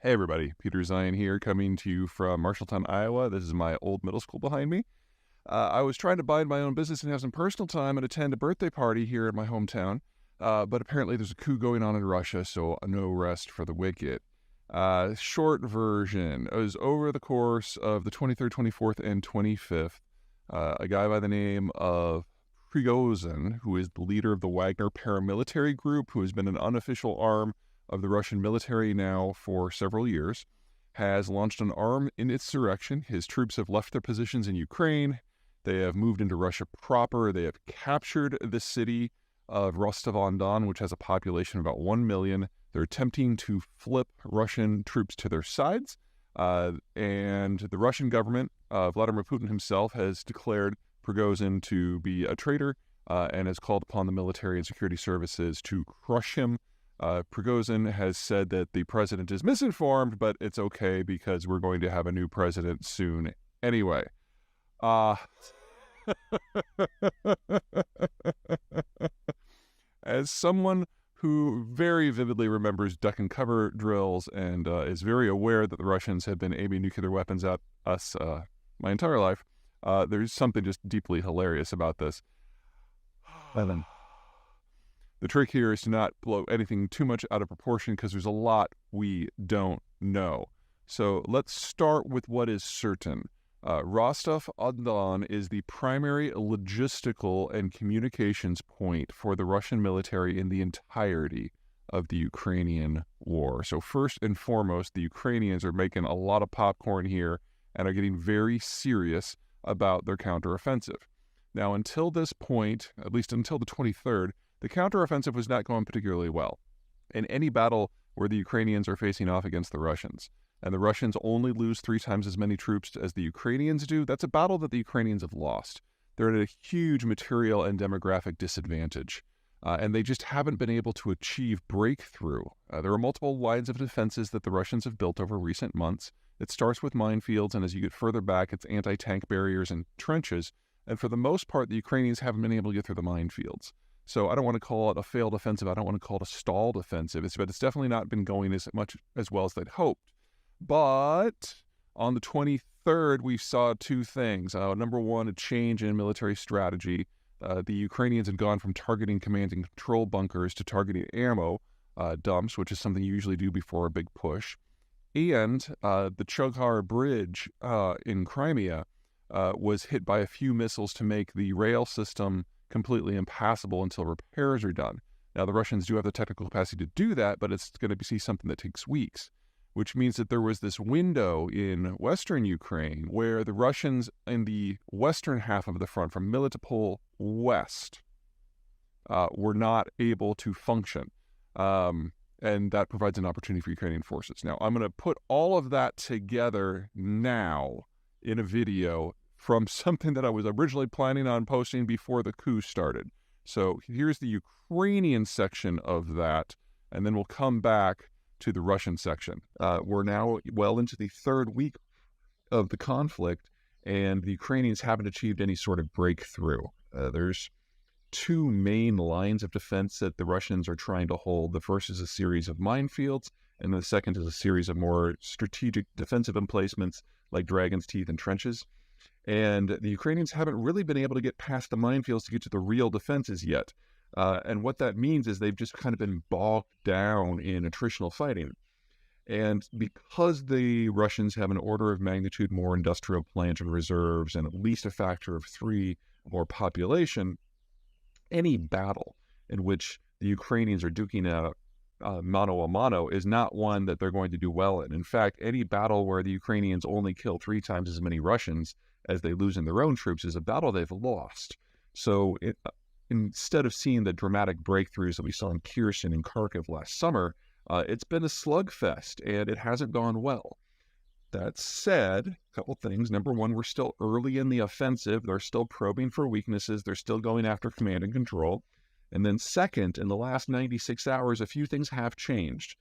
Hey everybody, Peter Zeihan here, coming to you from Marshalltown, Iowa. This is my old middle school behind me. I was trying to mind my own business and have some personal time and attend a birthday party here in my hometown, but apparently there's a coup going on in Russia, so no rest for the wicked. Short version is over the course of the 23rd, 24th, and 25th, a guy by the name of Prigozhin, who is the leader of the Wagner paramilitary group, who has been an unofficial arm of the Russian military now for several years, has launched an armed insurrection. His troops have left their positions in Ukraine. They have moved into Russia proper. They have captured the city of Rostov-on-Don, which has a population of about 1 million. They're attempting to flip Russian troops to their sides. And the Russian government, Vladimir Putin himself, has declared Prigozhin to be a traitor and has called upon the military and security services to crush him. Prigozhin has said that the president is misinformed, but it's okay because we're going to have a new president soon anyway. As someone who very vividly remembers duck and cover drills and is very aware that the Russians have been aiming nuclear weapons at us my entire life, there's something just deeply hilarious about this. Evan. The trick here is to not blow anything too much out of proportion because there's a lot we don't know. So let's start with what is certain. Rostov-on-Don is the primary logistical and communications point for the Russian military in the entirety of the Ukrainian war. So first and foremost, the Ukrainians are making a lot of popcorn here and are getting very serious about their counteroffensive. Now, until this point, at least until the 23rd, the counteroffensive was not going particularly well in any battle where the Ukrainians are facing off against the Russians. And the Russians only lose 3 times as many troops as the Ukrainians do. That's a battle that the Ukrainians have lost. They're at a huge material and demographic disadvantage. And they just haven't been able to achieve breakthrough. There are multiple lines of defenses that the Russians have built over recent months. It starts with minefields, and as you get further back, it's anti-tank barriers and trenches. And for the most part, the Ukrainians haven't been able to get through the minefields. So I don't want to call it a failed offensive. I don't want to call it a stalled offensive. But it's definitely not been going as much as well as they'd hoped. But on the 23rd, we saw 2 things. Number one, a change in military strategy. The Ukrainians had gone from targeting command and control bunkers to targeting ammo dumps, which is something you usually do before a big push. And the Chughar Bridge in Crimea was hit by a few missiles to make the rail system completely impassable until repairs are done. Now, the Russians do have the technical capacity to do that, but it's going to be something that takes weeks, which means that there was this window in western Ukraine where the Russians in the western half of the front, from Melitopol west, were not able to function. And that provides an opportunity for Ukrainian forces. Now, I'm going to put all of that together now in a video from something that I was originally planning on posting before the coup started. So here's the Ukrainian section of that, and then we'll come back to the Russian section. We're now well into the 3rd week of the conflict, and the Ukrainians haven't achieved any sort of breakthrough. There's 2 main lines of defense that the Russians are trying to hold. The first is a series of minefields, and the second is a series of more strategic defensive emplacements like Dragon's Teeth and trenches. And the Ukrainians haven't really been able to get past the minefields to get to the real defenses yet. And what that means is they've just kind of been bogged down in attritional fighting. And because the Russians have an order of magnitude more industrial plant and reserves and at least a factor of 3 more population, any battle in which the Ukrainians are duking out mano a mano is not one that they're going to do well in. In fact, any battle where the Ukrainians only kill 3 times as many Russians as they lose in their own troops is a battle they've lost. So instead of seeing the dramatic breakthroughs that we saw in Kherson and Kharkiv last summer, it's been a slugfest, and it hasn't gone well. That said, a couple things. Number one, we're still early in the offensive. They're still probing for weaknesses. They're still going after command and control. And then second, in the last 96 hours, a few things have changed.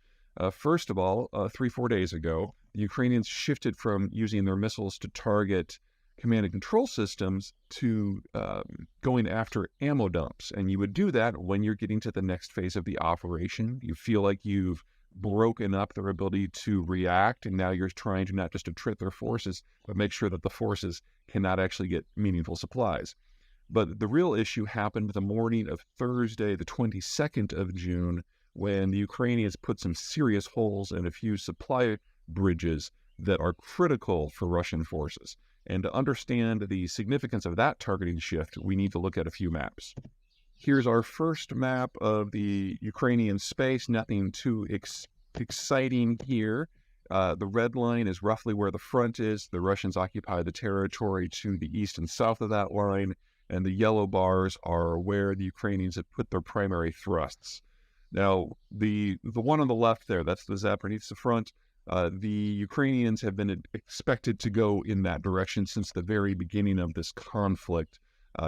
First of all, 3-4 days ago, the Ukrainians shifted from using their missiles to target command and control systems to going after ammo dumps. And you would do that when you're getting to the next phase of the operation. You feel like you've broken up their ability to react, and now you're trying to not just attrit their forces, but make sure that the forces cannot actually get meaningful supplies. But the real issue happened the morning of Thursday, the 22nd of June, when the Ukrainians put some serious holes in a few supply bridges that are critical for Russian forces. And to understand the significance of that targeting shift, we need to look at a few maps. Here's our first map of the Ukrainian space. Nothing too exciting here. The red line is roughly where the front is. The Russians occupy the territory to the east and south of that line, and the yellow bars are where the Ukrainians have put their primary thrusts. Now, the one on the left there, that's the Zaporizhzhia front. The Ukrainians have been expected to go in that direction since the very beginning of this conflict,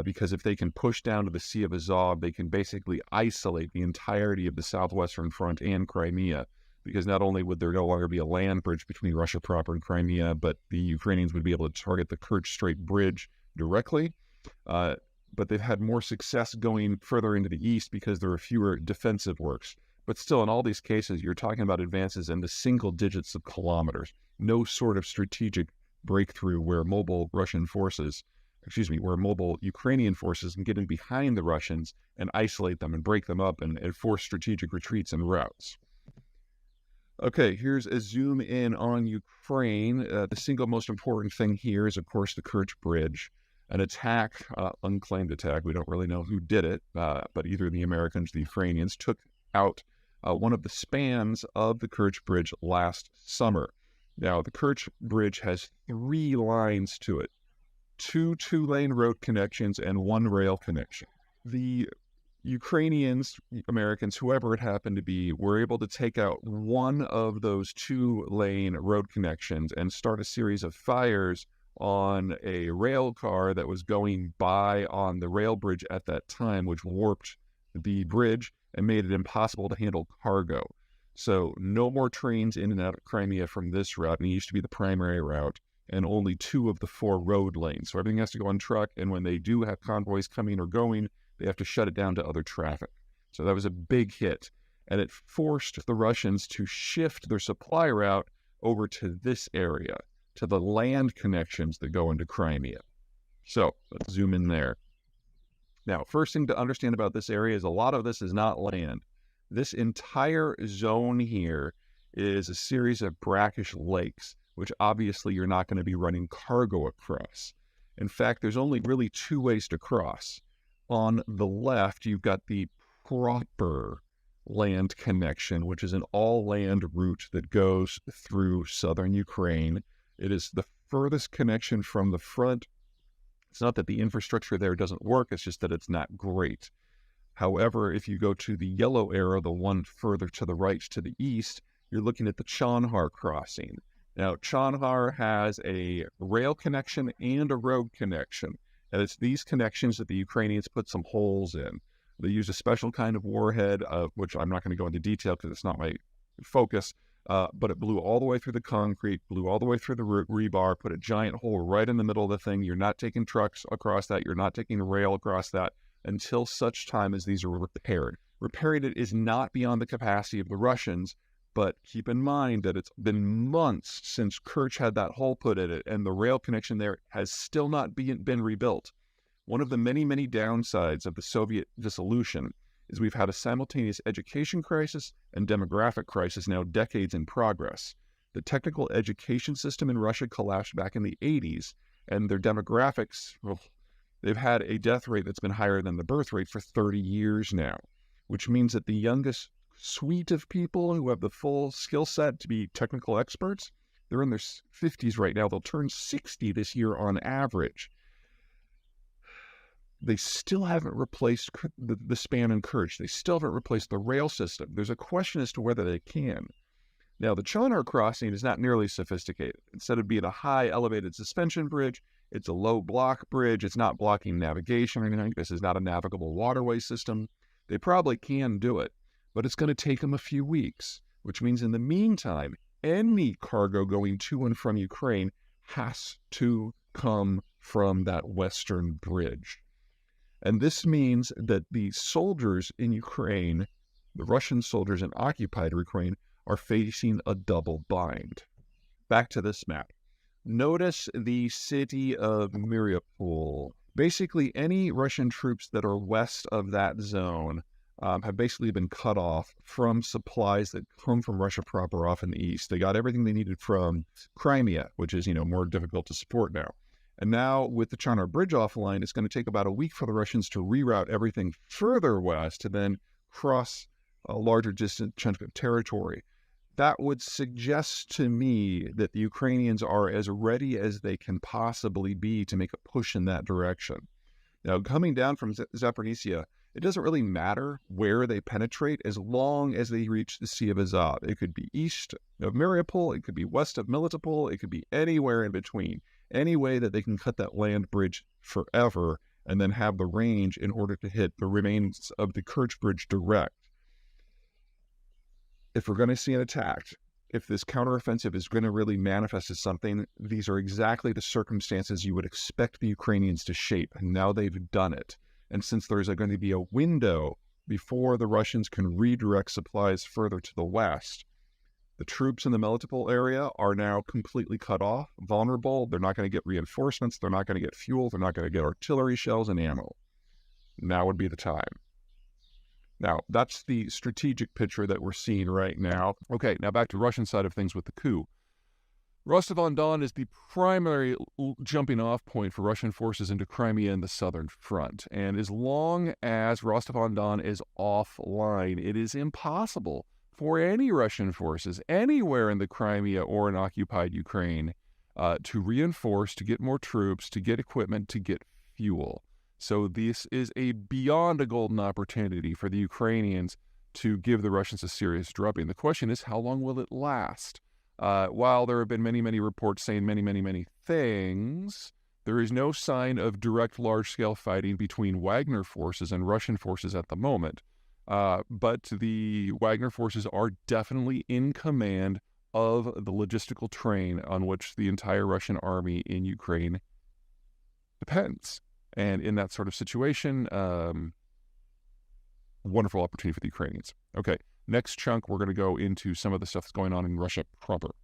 because if they can push down to the Sea of Azov, they can basically isolate the entirety of the southwestern front and Crimea, because not only would there no longer be a land bridge between Russia proper and Crimea, but the Ukrainians would be able to target the Kerch Strait Bridge directly. But they've had more success going further into the east because there are fewer defensive works. But still, in all these cases, you're talking about advances in the single digits of kilometers. No sort of strategic breakthrough where mobile Ukrainian forces can get in behind the Russians and isolate them and break them up and force strategic retreats and routes. Okay, here's a zoom in on Ukraine. The single most important thing here is, of course, the Kerch Bridge. An attack, unclaimed attack, we don't really know who did it, but either the Americans or the Ukrainians took out one of the spans of the Kerch Bridge last summer. Now, the Kerch Bridge has 3 lines to it, 2 two-lane road connections and 1 rail connection. The Ukrainians, Americans, whoever it happened to be, were able to take out one of those 2-lane road connections and start a series of fires on a rail car that was going by on the rail bridge at that time, which warped the bridge and made it impossible to handle cargo. So no more trains in and out of Crimea from this route, and it used to be the primary route, and only 2 of the 4 road lanes. So everything has to go on truck, and when they do have convoys coming or going, they have to shut it down to other traffic. So that was a big hit, and it forced the Russians to shift their supply route over to this area, to the land connections that go into Crimea. So let's zoom in there. Now, first thing to understand about this area is a lot of this is not land. This entire zone here is a series of brackish lakes, which obviously you're not going to be running cargo across. In fact, there's only really 2 ways to cross. On the left, you've got the proper land connection, which is an all-land route that goes through southern Ukraine. It is the furthest connection from the front. It's not that the infrastructure there doesn't work, it's just that it's not great. However, if you go to the yellow arrow, the one further to the right to the east, you're looking at the Chonhar crossing. Now, Chonhar has a rail connection and a road connection, and it's these connections that the Ukrainians put some holes in. They use a special kind of warhead, which I'm not going to go into detail because it's not my focus, but it blew all the way through the concrete, blew all the way through the rebar, put a giant hole right in the middle of the thing. You're not taking trucks across that. You're not taking rail across that until such time as these are repaired. Repairing it is not beyond the capacity of the Russians, but keep in mind that it's been months since Kerch had that hole put in it, and the rail connection there has still not been rebuilt. One of the many, many downsides of the Soviet dissolution is we've had a simultaneous education crisis and demographic crisis now decades in progress. The technical education system in Russia collapsed back in the 80s, and their demographics, well, they've had a death rate that's been higher than the birth rate for 30 years now, which means that the youngest suite of people who have the full skill set to be technical experts, they're in their 50s right now. They'll turn 60 this year on average. They still haven't replaced the span and Kerch. They still haven't replaced the rail system. There's a question as to whether they can. Now, the Chonhar crossing is not nearly sophisticated. Instead of being a high elevated suspension bridge, it's a low block bridge. It's not blocking navigation or anything. This is not a navigable waterway system. They probably can do it, but it's going to take them a few weeks, which means in the meantime, any cargo going to and from Ukraine has to come from that western bridge. And this means that the soldiers in Ukraine, the Russian soldiers in occupied Ukraine, are facing a double bind. Back to this map. Notice the city of Mariupol. Basically, any Russian troops that are west of that zone have basically been cut off from supplies that come from Russia proper off in the east. They got everything they needed from Crimea, which is, more difficult to support now. And now with the China Bridge offline, it's going to take about a week for the Russians to reroute everything further west to then cross a larger distant chunk of territory. That would suggest to me that the Ukrainians are as ready as they can possibly be to make a push in that direction. Now, coming down from Zaporizhia, it doesn't really matter where they penetrate as long as they reach the Sea of Azov. It could be east of Mariupol, it could be west of Melitopol, it could be anywhere in between. Any way that they can cut that land bridge forever and then have the range in order to hit the remains of the Kerch Bridge direct. If we're going to see an attack, if this counteroffensive is going to really manifest as something, these are exactly the circumstances you would expect the Ukrainians to shape, and now they've done it. And since there's going to be a window before the Russians can redirect supplies further to the west, the troops in the Melitopol area are now completely cut off, vulnerable. They're not going to get reinforcements. They're not going to get fuel. They're not going to get artillery shells and ammo. Now would be the time. Now, that's the strategic picture that we're seeing right now. Okay, now back to Russian side of things with the coup. Rostov-on-Don is the primary jumping off point for Russian forces into Crimea and the southern front. And as long as Rostov-on-Don is offline, it is impossible for any Russian forces anywhere in the Crimea or in occupied Ukraine to reinforce, to get more troops, to get equipment, to get fuel. So this is beyond a golden opportunity for the Ukrainians to give the Russians a serious drubbing. The question is, how long will it last? While there have been many, many reports saying many things, there is no sign of direct large-scale fighting between Wagner forces and Russian forces at the moment. But the Wagner forces are definitely in command of the logistical train on which the entire Russian army in Ukraine depends. And in that sort of situation, wonderful opportunity for the Ukrainians. Okay, next chunk, we're going to go into some of the stuff that's going on in Russia proper.